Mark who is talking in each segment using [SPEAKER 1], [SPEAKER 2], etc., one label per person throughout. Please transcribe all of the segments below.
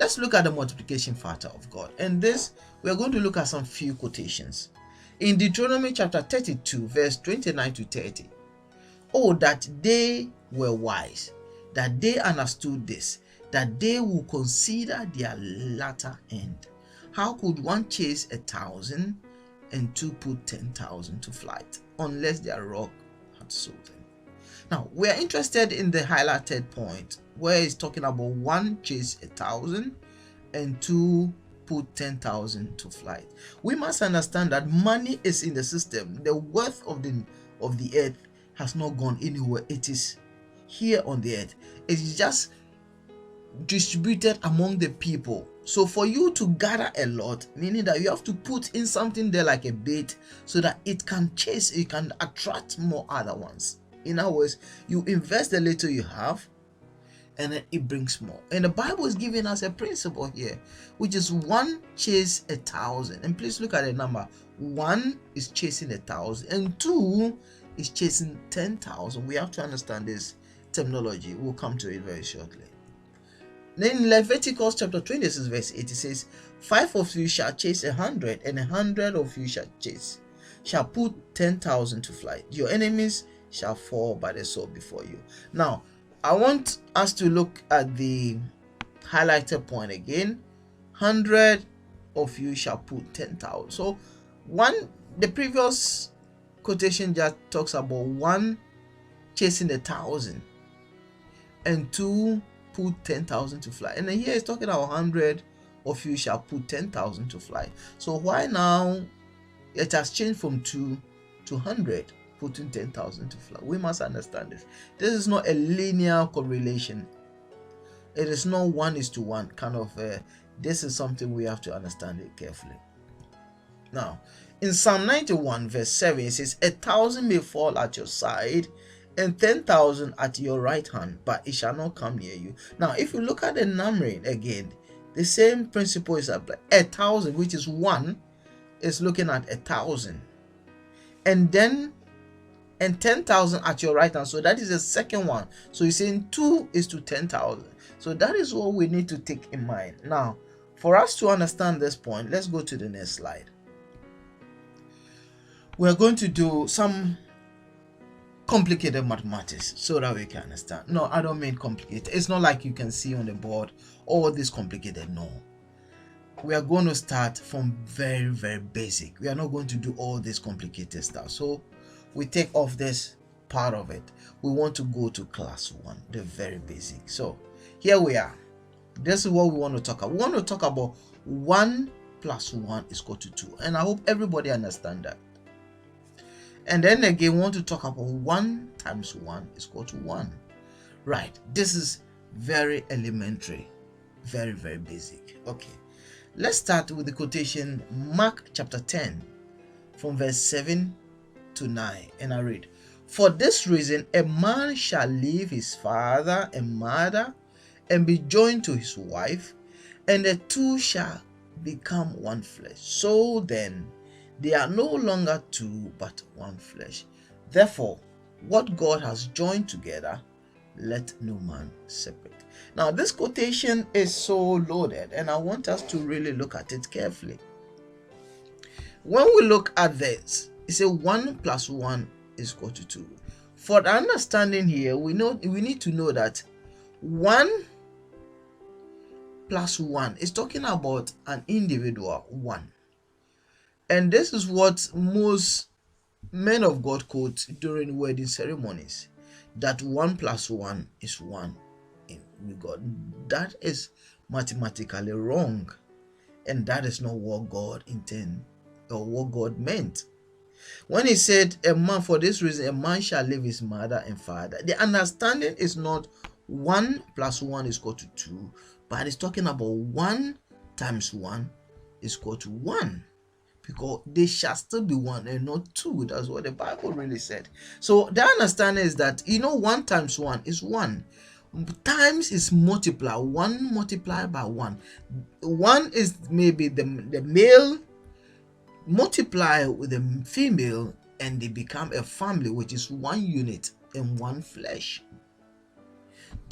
[SPEAKER 1] Let's look at the multiplication factor of God. And this, we are going to look at some few quotations. In Deuteronomy chapter 32, verse 29 to 30. Oh, that they were wise, that they understood this, that they will consider their latter end. How could one chase 1,000 and two put 10,000 to flight, unless their rock had sold them? Now, we are interested in the highlighted point where it's talking about one chase 1,000 and two put 10,000 to flight. We must understand that money is in the system. The wealth of the earth has not gone anywhere. It is here on the earth. It is just distributed among the people. So for you to gather a lot, meaning that you have to put in something there like a bait so that it can chase, it can attract more other ones. In other words, you invest the little you have and then it brings more. And the Bible is giving us a principle here, which is one chase 1,000. And please look at the number. One is chasing 1,000 and two is chasing 10,000. We have to understand this terminology. We'll come to it very shortly. Then in Leviticus chapter 26 verse 8, it says, 5 of you shall chase 100, and 100 of you shall put 10,000 to flight. Your enemies shall fall by the sword before you. Now, I want us to look at the highlighted point again. 100 of you shall put 10,000. So the previous quotation just talks about one chasing 1,000 and two put 10,000 to fly, and then here it's talking about 100 of you shall put 10,000 to fly. So why now it has changed from 2 to 100, putting 10,000 to fly? We must understand this. This is not a linear correlation. It is not 1:1 kind of. This is something we have to understand it carefully. Now, in Psalm 91 verse 7, it says, 1,000 may fall at your side and 10,000 at your right hand, but it shall not come near you. Now, if you look at the numbering again, the same principle is applied. 1,000, which is 1, is looking at 1,000, and 10,000 at your right hand. So that is the second one. So you're saying 2 is to 10,000. So that is what we need to take in mind. Now, for us to understand this point, let's go to the next slide. We're going to do some complicated mathematics so that we can understand. No, I don't mean complicated. It's not like you can see on the board all this complicated. No, we are going to start from very, very basic. We are not going to do all this complicated stuff. So we take off this part of it. We want to go to class 1, the very basic. So here we are. This is what we want to talk about. We want to talk about 1 plus 1 is equal to 2, and I hope everybody understand that. And then again, we want to talk about 1 times 1 is equal to 1. Right, this is very elementary, very, very basic. Okay, let's start with the quotation, Mark chapter 10 from verse 7 to 9, and I read, for this reason a man shall leave his father and mother and be joined to his wife, and the two shall become one flesh. So then they are no longer two, but one flesh. Therefore, what God has joined together, let no man separate. Now, this quotation is so loaded, and I want us to really look at it carefully. When we look at this, it says 1 plus 1 is equal to 2. For the understanding here, we need to know that 1 plus 1 is talking about an individual 1. And this is what most men of God quote during wedding ceremonies, that 1 plus 1 is 1 in God. That is mathematically wrong, and that is not what God intended or what God meant. When he said, a man, for this reason a man shall leave his mother and father, the understanding is not 1 plus 1 is equal to 2, but it's talking about 1 times 1 is equal to 1. Because they shall still be 1 and not 2. That's what the Bible really said. So the understanding is that, 1 times 1 is 1. Times is multiply. 1 multiplied by 1. 1 is maybe the male multiply with the female, and they become a family, which is 1 unit and 1 flesh.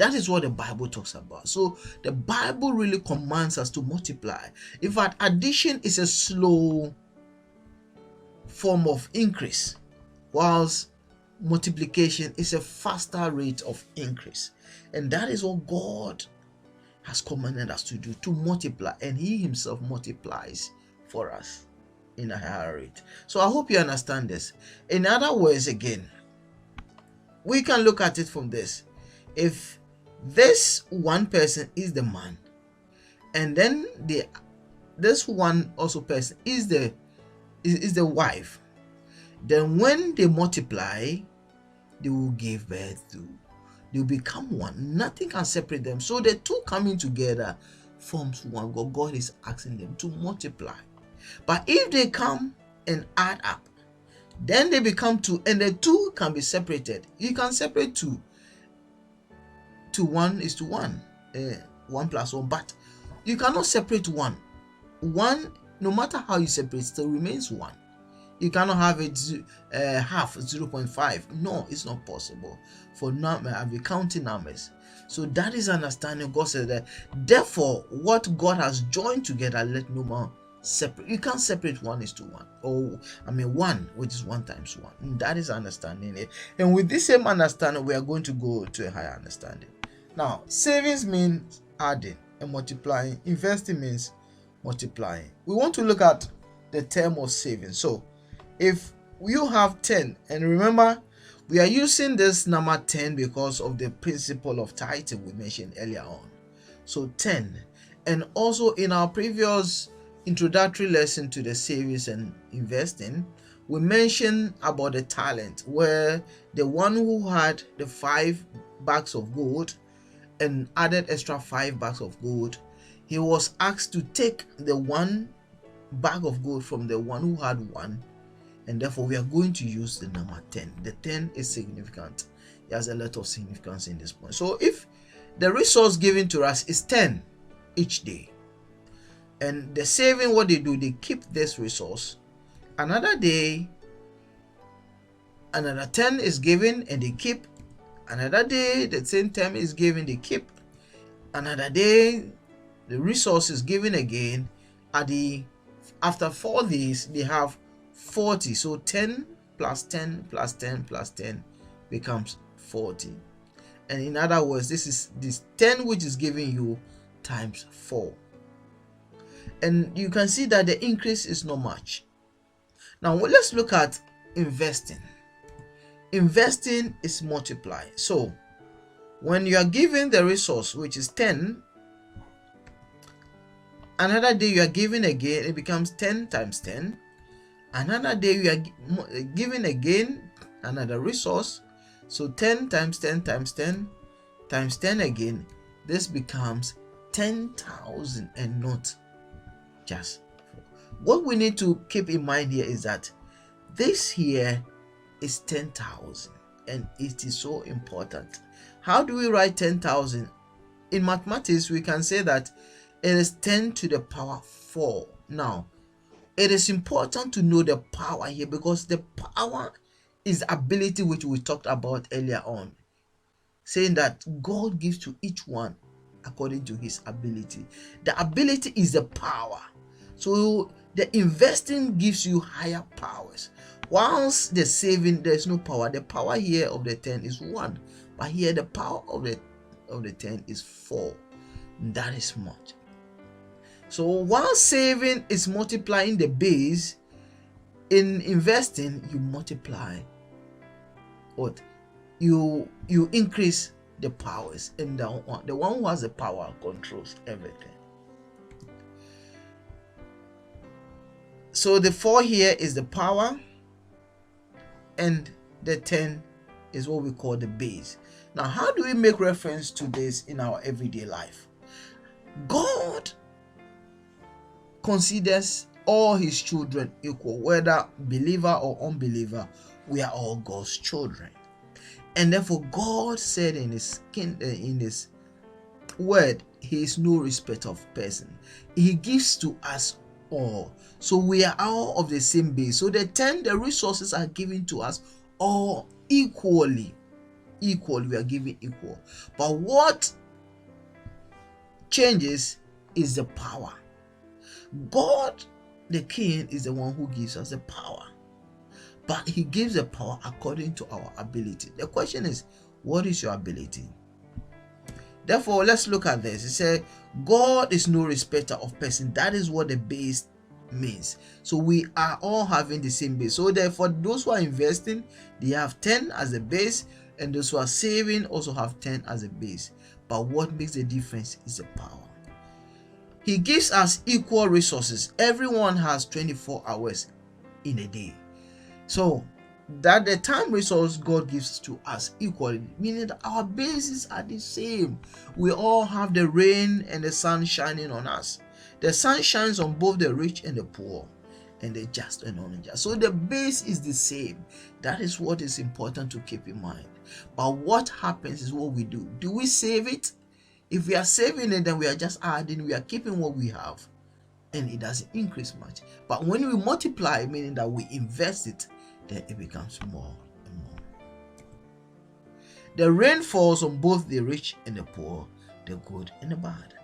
[SPEAKER 1] That is what the Bible talks about. So the Bible really commands us to multiply. In fact, addition is a slow form of increase, whilst multiplication is a faster rate of increase. And that is what God has commanded us to do, to multiply, and He Himself multiplies for us in a higher rate. So I hope you understand this. In other words, again, we can look at it from this. If this one person is the man, and then this one also person is the wife, then when they multiply, they will give birth to, they will become one. Nothing can separate them. So the two coming together forms one. God is asking them to multiply. But if they come and add up, then they become two, and the two can be separated. You can separate two. 1 is to 1, 1 plus 1, but you cannot separate 1. 1, no matter how you separate, still remains 1. You cannot have it half, 0.5. No, it's not possible for counting numbers. So that is understanding. God said that, therefore, what God has joined together, let no man separate. You can't separate 1 is to 1. Oh, 1, which is 1 times 1. That is understanding it. And with this same understanding, we are going to go to a higher understanding. Now, savings means adding and multiplying. Investing means multiplying. We want to look at the term of savings. So, if you have 10, and remember, we are using this number 10 because of the principle of tithing we mentioned earlier on. So 10. And also in our previous introductory lesson to the savings and investing, we mentioned about the talent, where the one who had the 5 bags of gold and added extra 5 bags of gold, he was asked to take the 1 bag of gold from the one who had 1, and therefore we are going to use the number 10. The 10 is significant. It has a lot of significance in this point. So if the resource given to us is 10 each day, and the saving, what they do, they keep this resource. Another day, another 10 is given and they keep. Another day, the same 10 is given, they keep. Another day, the resource is given again. After 4 days, they have 40. So 10 plus 10 plus 10 plus 10 becomes 40. And in other words, this is this 10 which is giving you times 4. And you can see that the increase is not much. Now let's look at investing. Investing is multiply. So when you are given the resource, which is 10, another day you are given again, it becomes 10 times 10. Another day you are given again another resource, so 10 times 10 times 10 times 10 again. This becomes 10,000 and not just 4. What we need to keep in mind here is that this here is 10,000, and it is so important. How do we write 10,000? In mathematics, we can say that it is 10 to the power 4. Now, it is important to know the power here, because the power is ability, which we talked about earlier on, saying that God gives to each one according to his ability. The ability is the power. So the investing gives you higher powers. Whilst the saving, there's no power. The power here of the 10 is 1, but here the power of the 10 is 4. That is much. So while saving is multiplying the base, in investing you multiply what you increase the powers, and the one who has the power controls everything. So the 4 here is the power, and the 10 is what we call the base. Now, how do we make reference to this in our everyday life? God considers all his children equal, whether believer or unbeliever. We are all God's children, and therefore God said in his word, he is no respecter of person. He gives to us all, so we are all of the same base. So the resources are given to us all equally. equal, we are given equal. But what changes is the power. God, the King, is the one who gives us the power, but he gives the power according to our ability. The question is, what is your ability? Therefore, let's look at this. It says, God is no respecter of person. That is what the base means. So we are all having the same base. So therefore, those who are investing, they have 10 as a base, and those who are saving also have 10 as a base. But what makes the difference is the power. He gives us equal resources. Everyone has 24 hours in a day. So that the time resource God gives to us equally, meaning that our bases are the same. We all have the rain and the sun shining on us. The sun shines on both the rich and the poor, and the just and unjust. So the base is the same. That is what is important to keep in mind. But what happens is what we do. Do we save it? If we are saving it, then we are just adding, we are keeping what we have, and it doesn't increase much. But when we multiply, meaning that we invest it, then it becomes more and more. The rain falls on both the rich and the poor, the good and the bad.